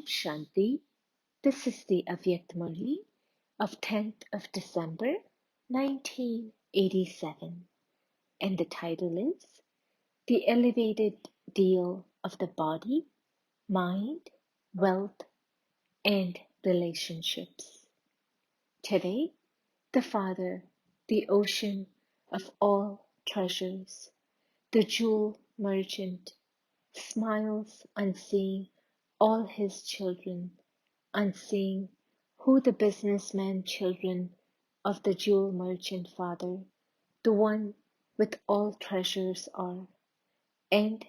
Shanti. This is the Avyakt Murli of 10th of December 1987, and the title is The Elevated Deal of the Body, Mind, Wealth, and Relationships. Today, the Father, the ocean of all treasures, the jewel merchant, smiles on seeing all his children, on seeing who the businessman children of the jewel merchant father, the one with all treasures are, and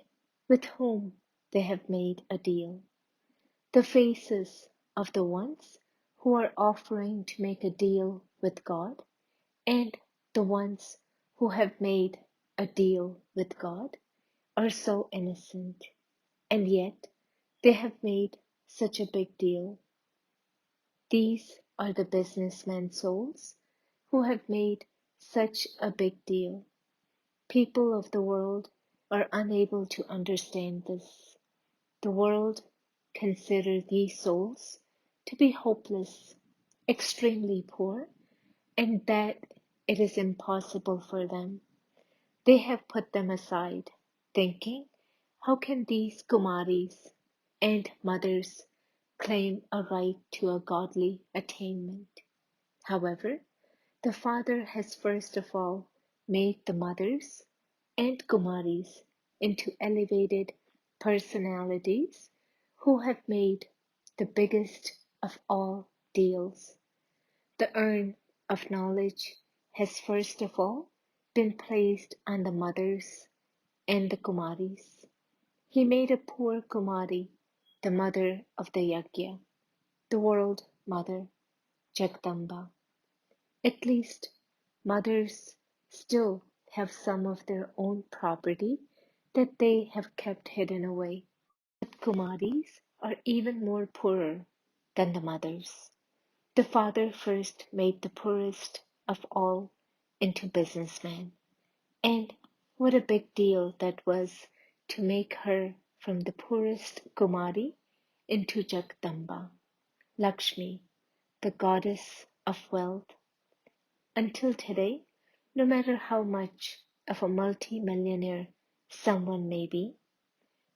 with whom they have made a deal. The faces of the ones who are offering to make a deal with God, and the ones who have made a deal with God, are so innocent, and yet they have made such a big deal. These are the businessmen souls who have made such a big deal. People of the world are unable to understand this. The world consider these souls to be hopeless, extremely poor, and that it is impossible for them. They have put them aside, thinking, how can these Kumaris and mothers claim a right to a godly attainment? However, the Father has first of all made the mothers and Kumaris into elevated personalities who have made the biggest of all deals. The urn of knowledge has first of all been placed on the mothers and the Kumaris. He made a poor Kumari the mother of the Yajna, the world mother, Jagdamba. At least mothers still have some of their own property that they have kept hidden away. But Kumaris are even more poorer than the mothers. The father first made the poorest of all into businessmen. And what a big deal that was to make her from the poorest Kumari into Jagdamba, Lakshmi, the goddess of wealth. Until today, no matter how much of a multi-millionaire someone may be,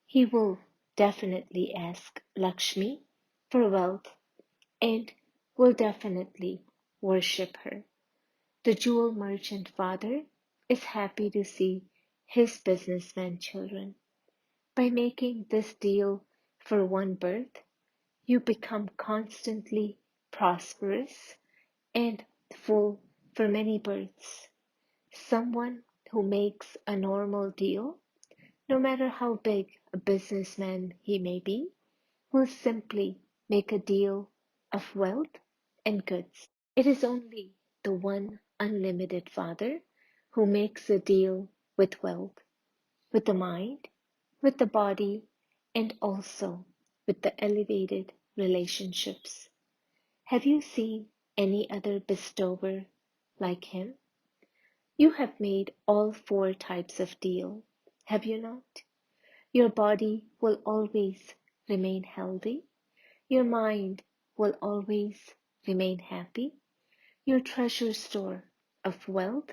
he will definitely ask Lakshmi for wealth and will definitely worship her. The jewel merchant father is happy to see his businessman children. By making this deal for one birth, you become constantly prosperous and full for many births. Someone who makes a normal deal, no matter how big a businessman he may be, will simply make a deal of wealth and goods. It is only the one unlimited Father who makes a deal with wealth, with the mind, with the body, and also with the elevated relationships. Have you seen any other bestower like him? You have made all four types of deal, have you not? Your body will always remain healthy. Your mind will always remain happy. Your treasure store of wealth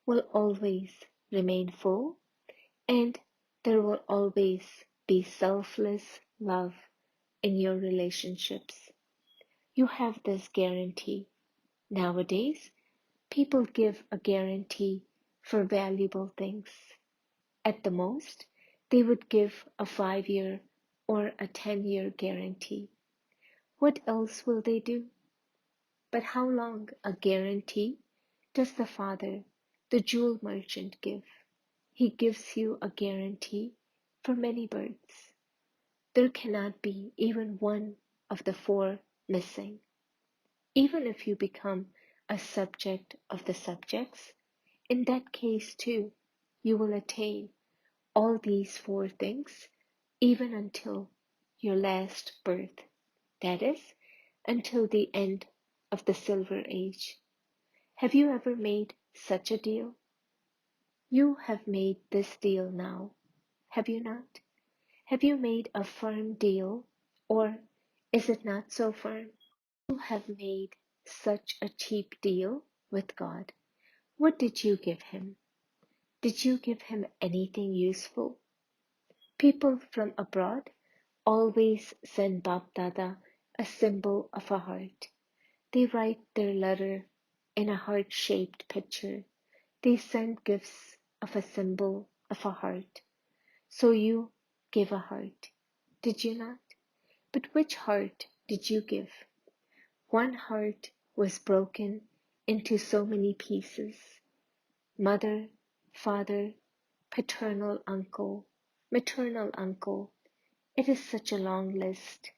will always remain full, and there will always be selfless love in your relationships. You have this guarantee. Nowadays, people give a guarantee for valuable things. At the most, they would give a 5-year or a 10-year guarantee. What else will they do? But how long a guarantee does the Father, the jewel merchant, give? He gives you a guarantee for many births. There cannot be even one of the four missing. Even if you become a subject of the subjects, in that case too, you will attain all these four things even until your last birth, that is, until the end of the Silver Age. Have you ever made such a deal? You have made this deal now, have you not? Have you made a firm deal, or Is it not so firm? You have made such a cheap deal with God. What did you give him? Did you give him anything useful? People from abroad always send Bap Dada a symbol of a heart. They write their letter in a heart-shaped picture. They send gifts of a symbol of a heart. So you gave a heart, did you not? But which heart did you give? One heart was broken into so many pieces. Mother, father, paternal uncle, maternal uncle. It is such a long list.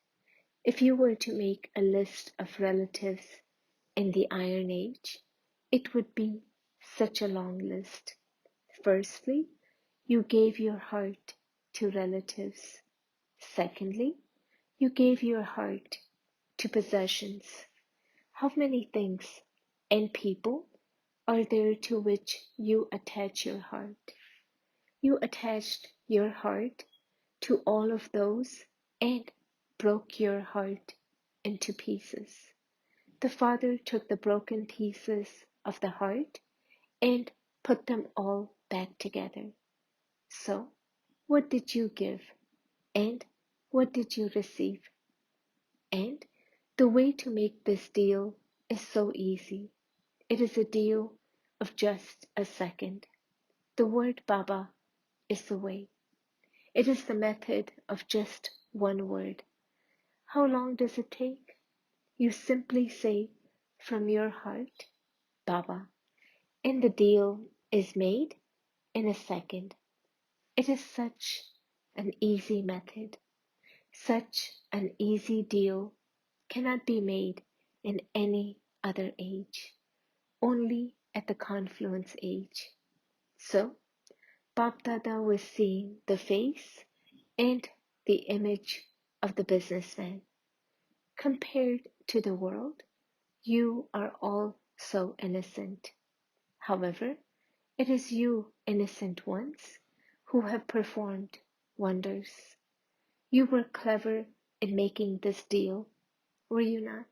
If you were to make a list of relatives in the Iron Age, it would be such a long list. Firstly, you gave your heart to relatives. Secondly, you gave your heart to possessions. How many things and people are there to which you attach your heart? You attached your heart to all of those and broke your heart into pieces. The Father took the broken pieces of the heart and put them all back together. So, what did you give? And what did you receive? And the way to make this deal is so easy. It is a deal of just a second. The word Baba is the way. It is the method of just one word. How long does it take? You simply say from your heart, Baba, and the deal is made in a second. It is such an easy method. Such an easy deal cannot be made in any other age, only at the confluence age. So, Bap Dada was seeing the face and the image of the businessman. Compared to the world, you are all so innocent. However, it is you innocent ones who have performed wonders. You were clever in making this deal, were you not?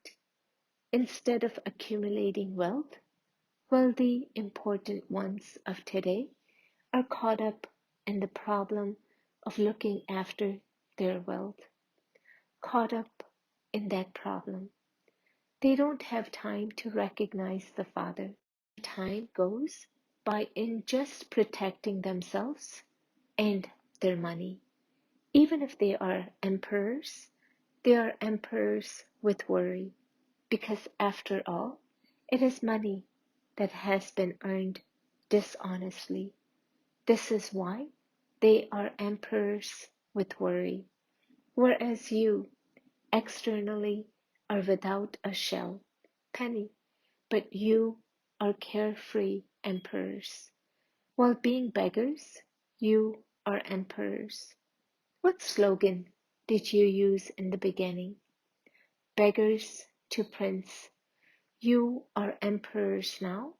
Instead of accumulating wealth, wealthy, important ones of today are caught up in the problem of looking after their wealth, caught up in that problem. They don't have time to recognize the Father. Time goes by in just protecting themselves and their money. Even if they are emperors with worry, because after all, it is money that has been earned dishonestly. This is why they are emperors with worry, whereas you externally are without a shell, penny, but you are carefree emperors. While being beggars, you are emperors. What slogan did you use in the beginning? Beggars to prince. You are emperors now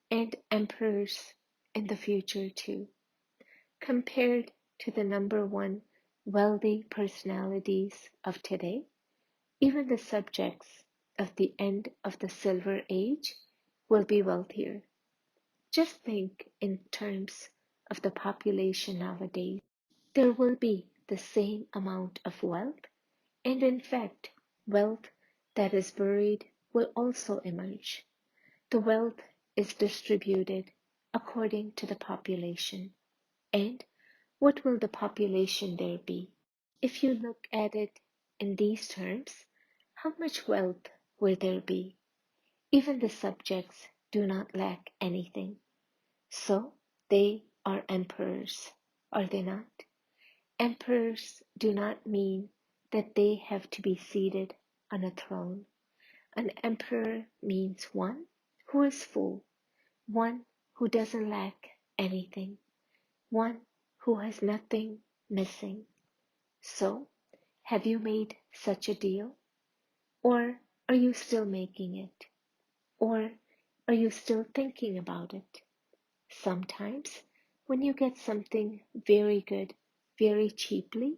and emperors in the future too. Compared to the number one wealthy personalities of today, even the subjects of the end of the Silver Age will be wealthier. Just think in terms of the population nowadays. There will be the same amount of wealth, and in fact, wealth that is buried will also emerge. The wealth is distributed according to the population. And what will the population there be? If you look at it in these terms, how much wealth will there be? Even the subjects do not lack anything. So they are emperors, are they not? Emperors do not mean that they have to be seated on a throne. An emperor means one who is full, one who doesn't lack anything, one who has nothing missing. So, have you made such a deal? Or are you still making it? Or are you still thinking about it? Sometimes, when you get something very good very cheaply,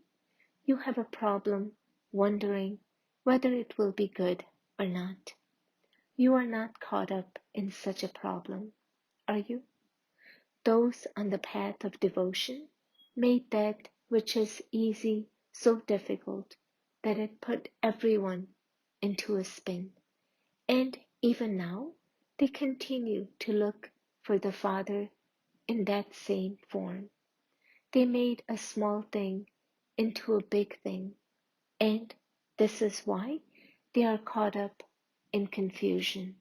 you have a problem wondering whether it will be good or not. You are not caught up in such a problem, are you? Those on the path of devotion made that which is easy so difficult that it put everyone into a spin. And even now, they continue to look for the Father in that same form. They made a small thing into a big thing, and this is why they are caught up in confusion.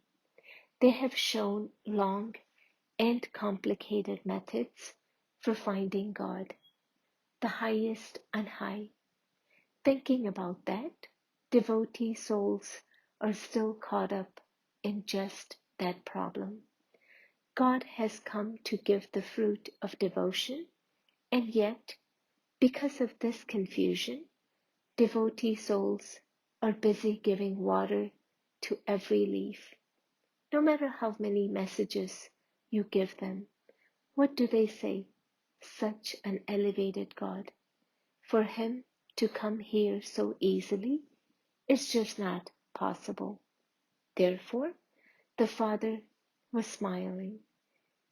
They have shown long and complicated methods for finding God, the highest on high. Thinking about that, devotee souls are still caught up in just that problem. God has come to give the fruit of devotion, and yet, because of this confusion, devotee souls are busy giving water to every leaf. No matter how many messages you give them, what do they say? Such an elevated God. For him to come here so easily is just not possible. Therefore, the Father was smiling,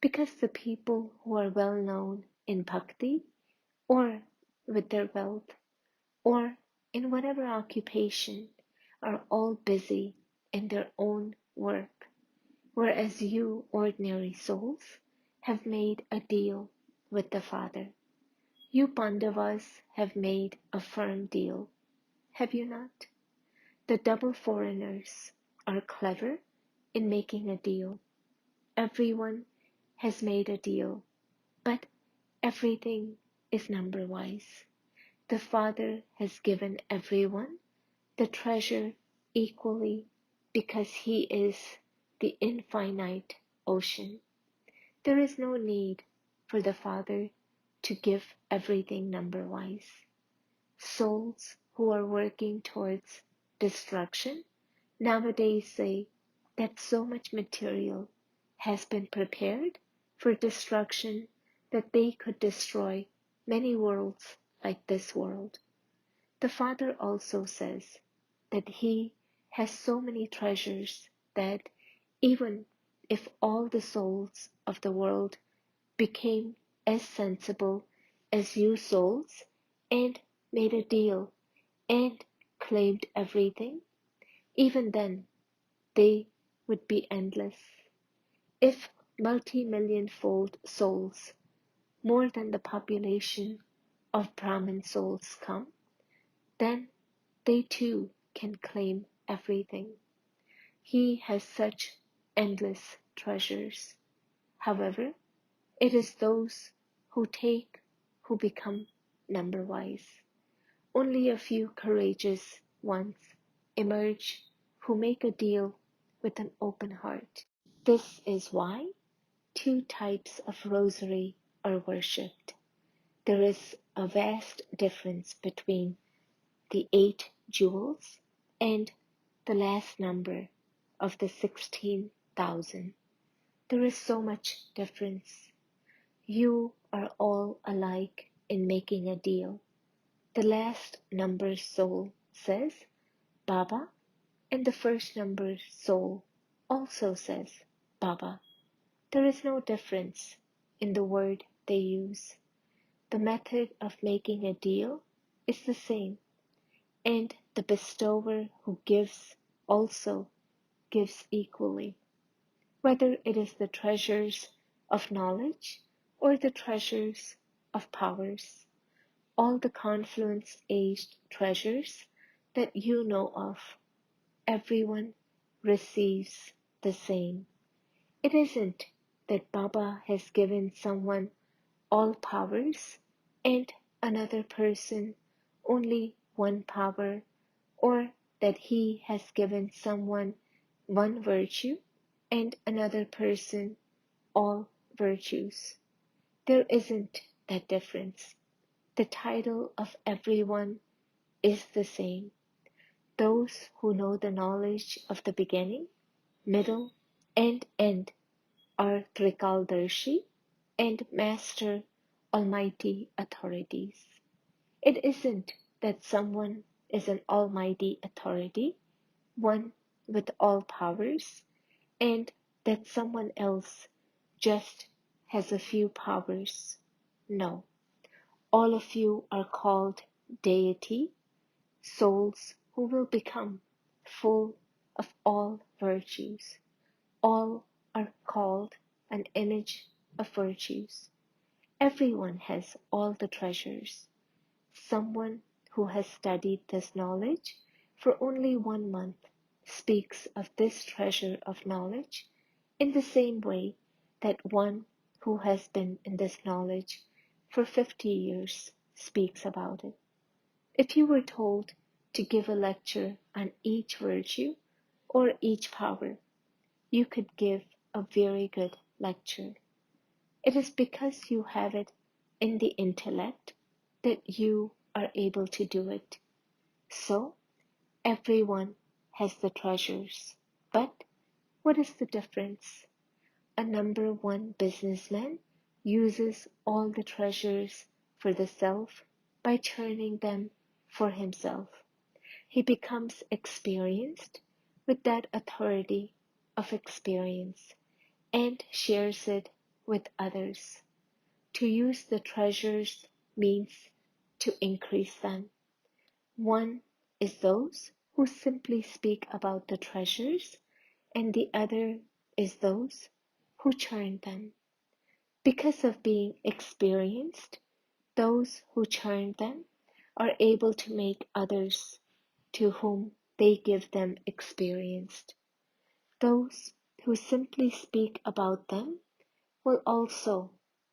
because the people who are well known in bhakti, or with their wealth, or in whatever occupation, are all busy in their own work, whereas you ordinary souls have made a deal with the Father. You Pandavas have made a firm deal, have you not? The double foreigners are clever in making a deal. Everyone has made a deal, but everything is number-wise. The Father has given everyone the treasure equally because He is the infinite ocean. There is no need for the Father to give everything number-wise. Souls who are working towards destruction nowadays say that so much material has been prepared for destruction that they could destroy many worlds like this world. The Father also says that He has so many treasures that even if all the souls of the world became as sensible as you souls and made a deal and claimed everything, even then they would be endless. If multi-million-fold souls, more than the population of Brahmin souls come, then they too can claim everything. He has such endless treasures. However, it is those who take who become number-wise. Only a few courageous ones emerge who make a deal with an open heart. This is why two types of rosary are worshipped. There is a vast difference between the 8 jewels and the last number of the 16,000. There is so much difference. You are all alike in making a deal. The last number soul says Baba, and the first number soul also says Baba. There is no difference in the word they use. The method of making a deal is the same, and the bestower who gives also gives equally, whether it is the treasures of knowledge or the treasures of powers, all the confluence-aged treasures that you know of. Everyone receives the same. It isn't that Baba has given someone all powers and another person only one power, or that he has given someone one virtue and another person all virtues. There isn't that difference. The title of everyone is the same. Those who know the knowledge of the beginning, middle, and end are Trikaldarshi and Master Almighty authorities. It isn't that someone is an almighty authority, one with all powers, and that someone else just has a few powers. No, all of you are called deity, souls who will become full of all virtues. All are called an image of virtues. Everyone has all the treasures. Someone who has studied this knowledge for only 1 month speaks of this treasure of knowledge in the same way that one who has been in this knowledge for 50 years speaks about it. If you were told to give a lecture on each virtue or each power, you could give a very good lecture. It is because you have it in the intellect that you are able to do it. So, everyone has the treasures. But what is the difference? A number one businessman uses all the treasures for the self by churning them for himself. He becomes experienced with that authority of experience and shares it with others. To use the treasures means to increase them. One is those who simply speak about the treasures, and the other is those who churn them. Because of being experienced, those who churn them are able to make others to whom they give them experienced. Those who simply speak about them will also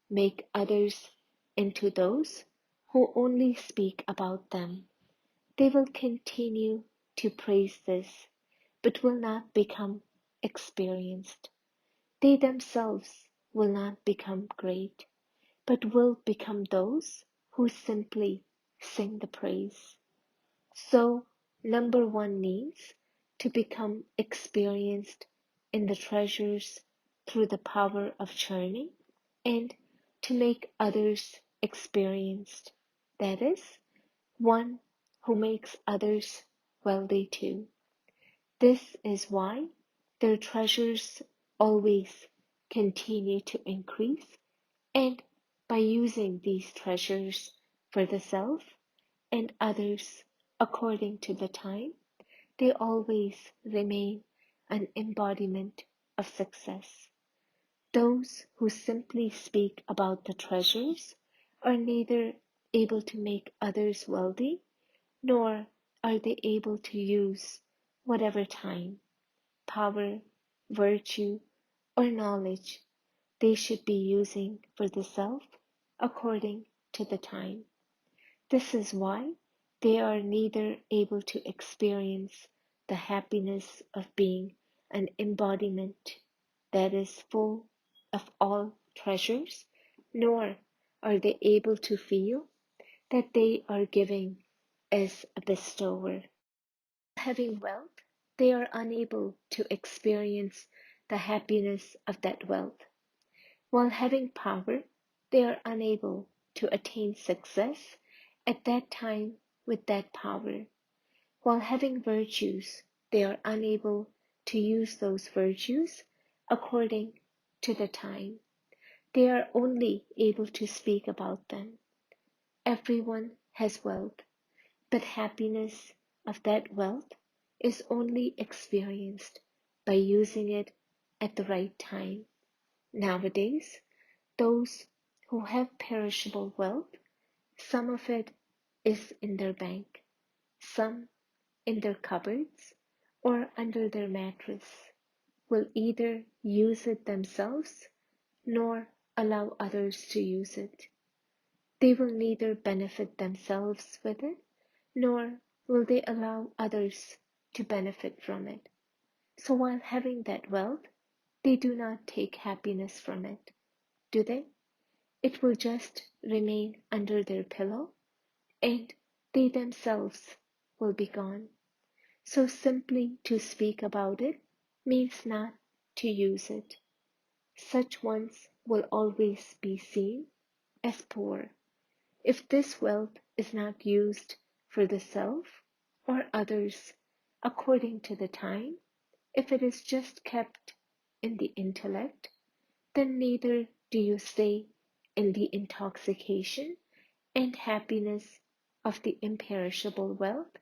make others into those who only speak about them. They will continue to praise this, but will not become experienced. They themselves will not become great, but will become those who simply sing the praise. So, number one means to become experienced in the treasures through the power of churning and to make others experienced. That is, one who makes others wealthy too. This is why their treasures always continue to increase, and by using these treasures for the self and others according to the time, they always remain an embodiment of success. Those who simply speak about the treasures are neither able to make others wealthy, nor are they able to use whatever time, power, virtue, or knowledge they should be using for the self according to the time. This is why they are neither able to experience the happiness of being an embodiment that is full of all treasures, nor are they able to feel that they are giving as a bestower. Having wealth, they are unable to experience the happiness of that wealth. While having power, they are unable to attain success at that time with that power. While having virtues, they are unable to use those virtues according to the time. They are only able to speak about them. Everyone has wealth, but happiness of that wealth is only experienced by using it at the right time. Nowadays, those who have perishable wealth, some of it is in their bank, some in their cupboards or under their mattress, will either use it themselves nor allow others to use it. They will neither benefit themselves with it, nor will they allow others to benefit from it. So while having that wealth, they do not take happiness from it, do they? It will just remain under their pillow, and they themselves will be gone. So simply to speak about it means not to use it. Such ones will always be seen as poor. If this wealth is not used for the self, or others according to the time, if it is just kept in the intellect, then neither do you stay in the intoxication and happiness of the imperishable wealth,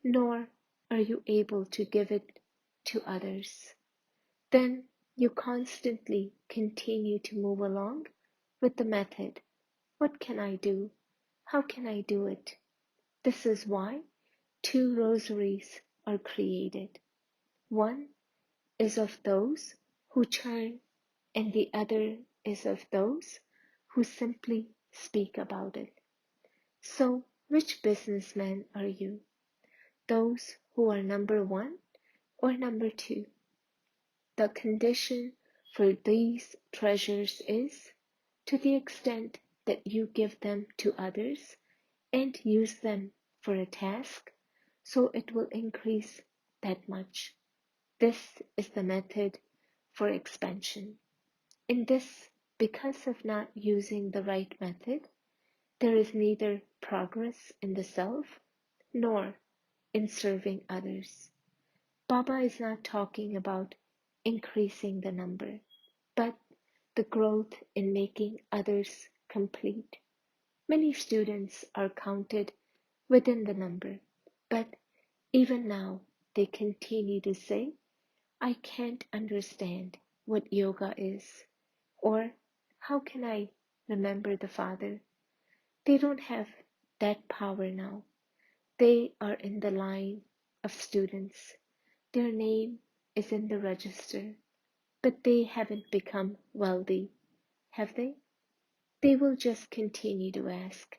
nor are you able to give it to others. Then you constantly continue to move along with the method. What can I do? How can I do it? This is why two rosaries are created. One is of those who churn, and the other is of those who simply speak about it. So, which businessmen are you? Those who are number one or number two? The condition for these treasures is, to the extent that you give them to others and use them for a task, so it will increase that much. This is the method for expansion. In this, because of not using the right method, there is neither progress in the self nor in serving others. Baba is not talking about increasing the number, but the growth in making others complete. Many students are counted within the number, but even now they continue to say, I can't understand what yoga is, or how can I remember the Father? They don't have that power now. They are in the line of students. Their name is in the register, but they haven't become wealthy, have they? They will just continue to ask.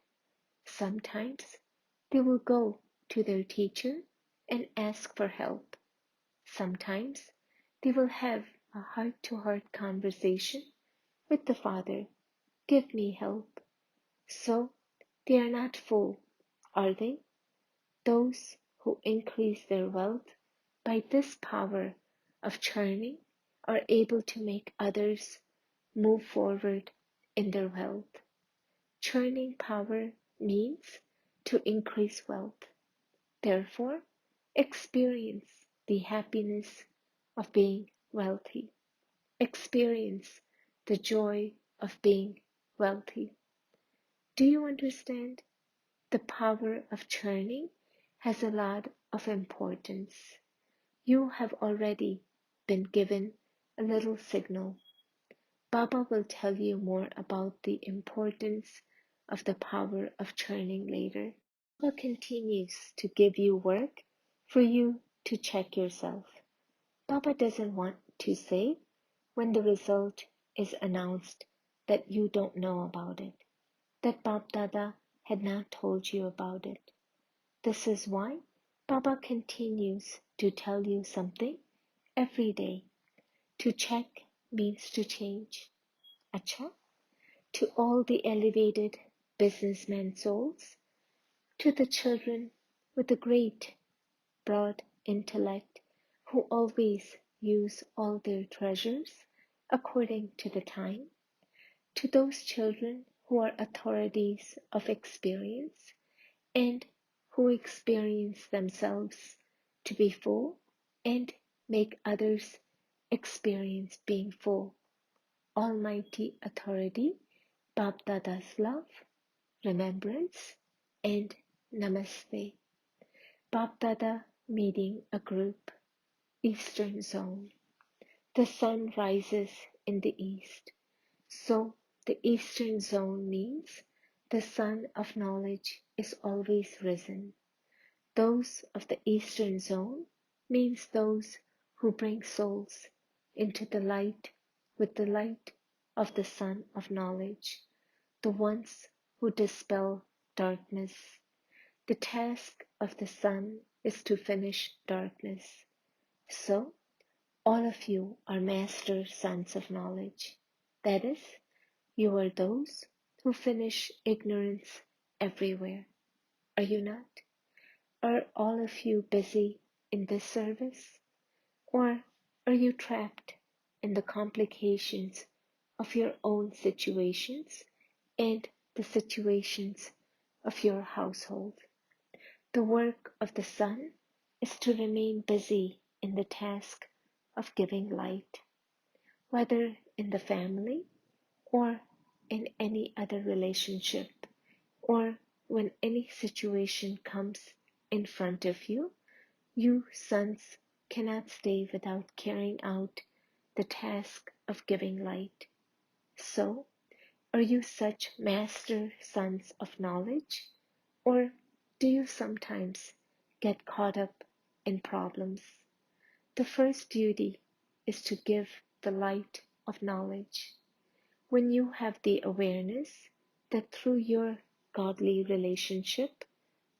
Sometimes they will go to their teacher and ask for help. Sometimes they will have a heart-to-heart conversation with the Father. Give me help. So they are not full, are they? Those who increase their wealth by this power of churning are able to make others move forward in their wealth. Churning power means to increase wealth. Therefore, experience the happiness of being wealthy. Experience the joy of being wealthy. Do you understand? The power of churning has a lot of importance. You have already been given a little signal. Baba will tell you more about the importance of the power of churning later. Baba continues to give you work for you to check yourself. Baba doesn't want to say when the result is announced that you don't know about it, that Bab Dada had not told you about it. This is why Baba continues to tell you something every day. To check means to change. Acha? To all the elevated businessmen souls, to the children with a great, broad intellect who always use all their treasures according to the time, to those children who are authorities of experience and who experience themselves to be full and make others experience being full. Almighty authority, Bab Dada's love, remembrance, and namaste. Bab Dada meeting a group, Eastern Zone. The sun rises in the east, so the Eastern Zone means the sun of knowledge is always risen. Those of the Eastern Zone means those who bring souls into the light with the light of the sun of knowledge, the ones who dispel darkness. The task of the sun is to finish darkness. So, all of you are master sons of knowledge. That is, you are those who finish ignorance everywhere. Are you not? Are all of you busy in this service? Or are you trapped in the complications of your own situations and the situations of your household? The work of the sun is to remain busy in the task of giving light, whether in the family or in any other relationship, or when any situation comes in front of you. You sons cannot stay without carrying out the task of giving light. So, are you such master sons of knowledge, or do you sometimes get caught up in problems? The first duty is to give the light of knowledge. When you have the awareness that through your godly relationship,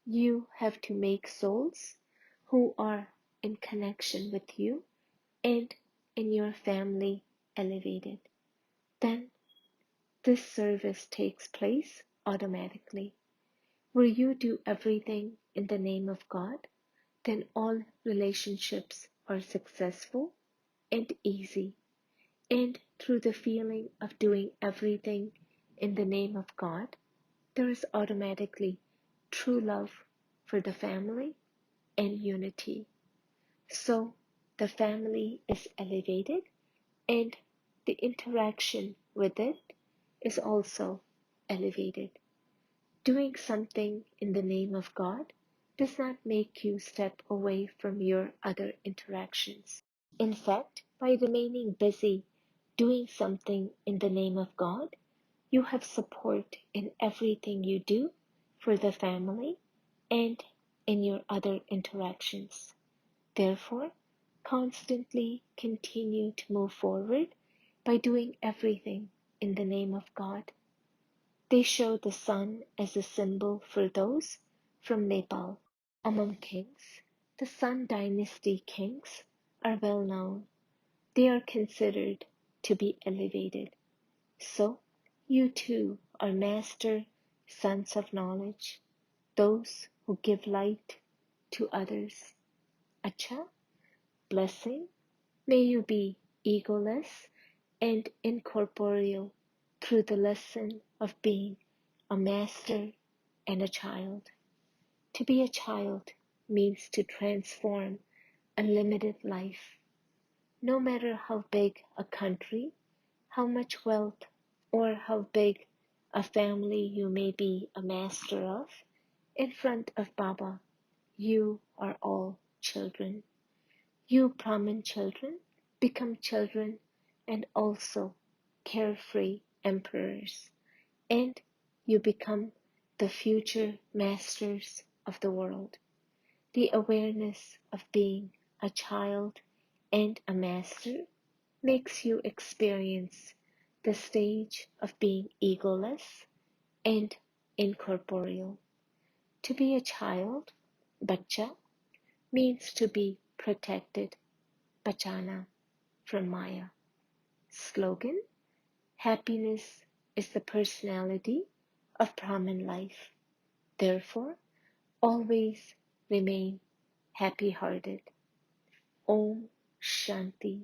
you have to make souls who are in connection with you and in your family elevated, then this service takes place automatically. Where you do everything in the name of God, then all relationships are successful and easy. And through the feeling of doing everything in the name of God, there is automatically true love for the family and unity. So the family is elevated and the interaction with it is also elevated. Doing something in the name of God does not make you step away from your other interactions. In fact, by remaining busy doing something in the name of God, you have support in everything you do for the family and in your other interactions. Therefore, constantly continue to move forward by doing everything in the name of God. They show the sun as a symbol for those from Nepal. Among kings, the Sun Dynasty kings are well known. They are considered to be elevated. So, you too are master sons of knowledge, those who give light to others. Acha, blessing, may you be egoless and incorporeal through the lesson of being a master and a child. To be a child means to transform a limited life. No matter how big a country, how much wealth, or how big a family you may be a master of, in front of Baba, you are all children. You Brahmin children become children and also carefree emperors, and you become the future masters of the world. The awareness of being a child and a master makes you experience the stage of being egoless and incorporeal. To be a child, bacha, means to be protected, bachana, from Maya. Slogan: happiness is the personality of Brahman life. Therefore, always remain happy-hearted. Om Shanti.